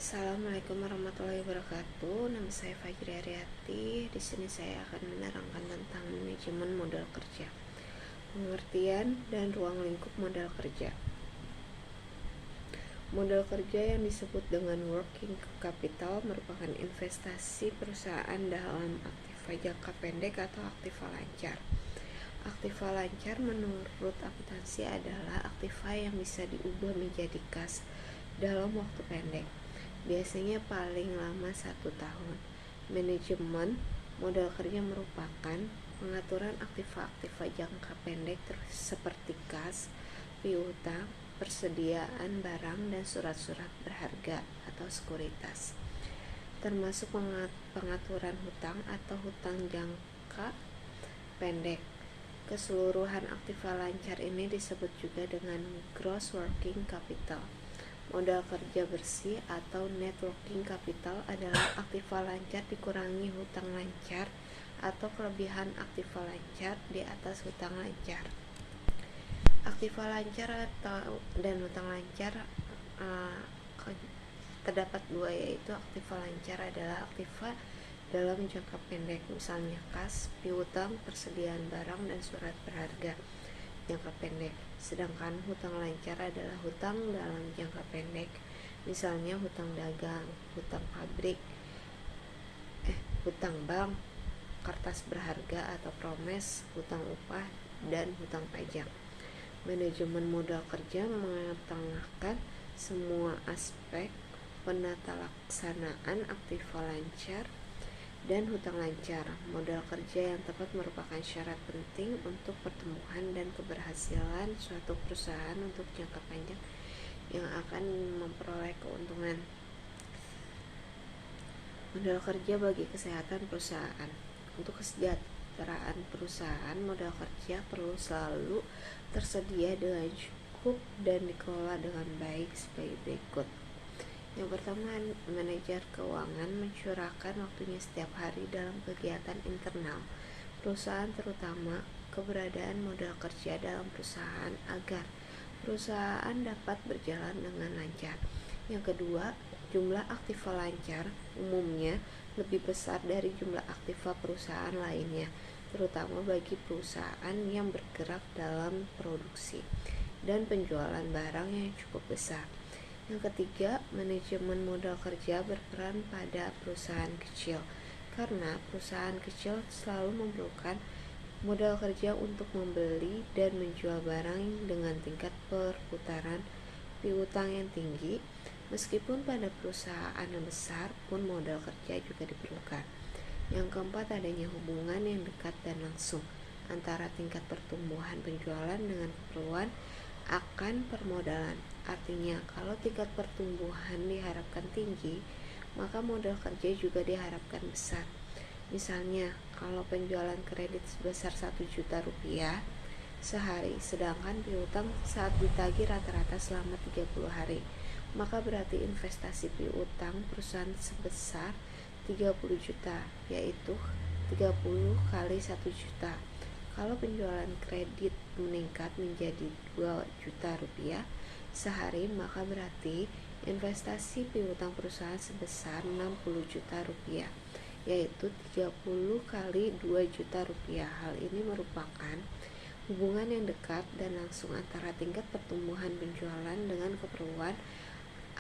Assalamualaikum warahmatullahi wabarakatuh. Nama saya Fajri Aryati. Di sini saya akan menerangkan tentang manajemen modal kerja, pengertian dan ruang lingkup modal kerja. Modal kerja yang disebut dengan working capital merupakan investasi perusahaan dalam aktiva jangka pendek atau aktiva lancar. Aktiva lancar menurut akuntansi adalah aktiva yang bisa diubah menjadi kas dalam waktu pendek, biasanya paling lama 1 tahun. Manajemen modal kerja merupakan pengaturan aktiva-aktiva jangka pendek seperti kas, piutang, persediaan barang, dan surat-surat berharga atau sekuritas, termasuk pengaturan hutang atau hutang jangka pendek. Keseluruhan aktiva lancar ini disebut juga dengan gross working capital. Modal kerja bersih atau net working capital adalah aktiva lancar dikurangi hutang lancar atau kelebihan aktiva lancar di atas hutang lancar. Aktiva lancar dan hutang lancar terdapat dua, yaitu aktiva lancar adalah aktiva dalam jangka pendek, misalnya kas, piutang, persediaan barang, dan surat berharga jangka pendek. Sedangkan hutang lancar adalah hutang dalam jangka pendek, misalnya hutang dagang, hutang pabrik, hutang bank, kertas berharga atau promes, hutang upah, dan hutang pajak. Manajemen modal kerja mengetengahkan semua aspek penata laksanaan aktiva lancar dan hutang lancar. Modal kerja yang tepat merupakan syarat penting untuk pertumbuhan dan keberhasilan suatu perusahaan untuk jangka panjang yang akan memperoleh keuntungan. Modal kerja bagi kesehatan perusahaan. Untuk kesejahteraan perusahaan, modal kerja perlu selalu tersedia dengan cukup dan dikelola dengan baik sebagai berikut. Yang pertama, manajer keuangan mencurahkan waktunya setiap hari dalam kegiatan internal perusahaan, terutama keberadaan modal kerja dalam perusahaan agar perusahaan dapat berjalan dengan lancar. Yang kedua, jumlah aktiva lancar umumnya lebih besar dari jumlah aktiva perusahaan lainnya, terutama bagi perusahaan yang bergerak dalam produksi dan penjualan barang yang cukup besar. Yang ketiga, manajemen modal kerja berperan pada perusahaan kecil, karena perusahaan kecil selalu memerlukan modal kerja untuk membeli dan menjual barang dengan tingkat perputaran piutang yang tinggi. Meskipun pada perusahaan yang besar pun modal kerja juga diperlukan. Yang keempat, adanya hubungan yang dekat dan langsung antara tingkat pertumbuhan penjualan dengan keperluan akan permodalan. Artinya, kalau tingkat pertumbuhan diharapkan tinggi, maka modal kerja juga diharapkan besar. Misalnya, kalau penjualan kredit sebesar 1 juta rupiah sehari, sedangkan piutang saat ditagih rata-rata selama 30 hari, maka berarti investasi piutang perusahaan sebesar 30 juta, yaitu 30 kali 1 juta. Kalau penjualan kredit meningkat menjadi 2 juta rupiah sehari, maka berarti investasi piutang perusahaan sebesar 60 juta rupiah, yaitu 30 kali 2 juta rupiah. Hal ini merupakan hubungan yang dekat dan langsung antara tingkat pertumbuhan penjualan dengan keperluan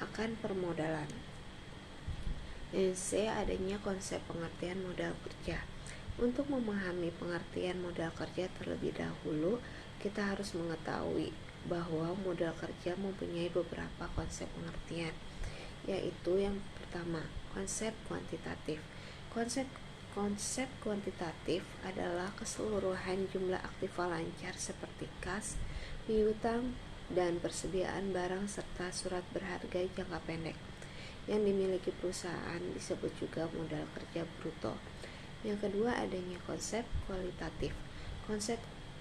akan permodalan. Yang C, adanya konsep pengertian modal kerja. Untuk memahami pengertian modal kerja terlebih dahulu, kita harus mengetahui bahwa modal kerja mempunyai beberapa konsep pengertian, yaitu yang pertama, konsep kuantitatif. Konsep kuantitatif adalah keseluruhan jumlah aktiva lancar seperti kas, piutang, dan persediaan barang serta surat berharga jangka pendek yang dimiliki perusahaan, disebut juga modal kerja bruto. Yang kedua, adanya konsep kualitatif.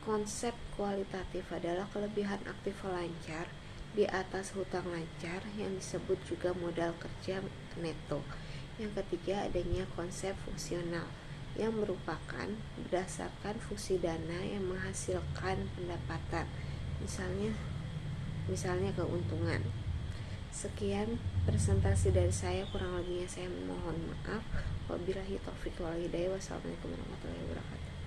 Konsep kualitatif adalah kelebihan aktiva lancar di atas hutang lancar yang disebut juga modal kerja neto. Yang ketiga, adanya konsep fungsional yang merupakan berdasarkan fungsi dana yang menghasilkan pendapatan, misalnya keuntungan. Sekian presentasi dari saya, kurang lebihnya saya mohon maaf. Wabillahi taufiq wal hidayah. Wassalamualaikum warahmatullahi wabarakatuh.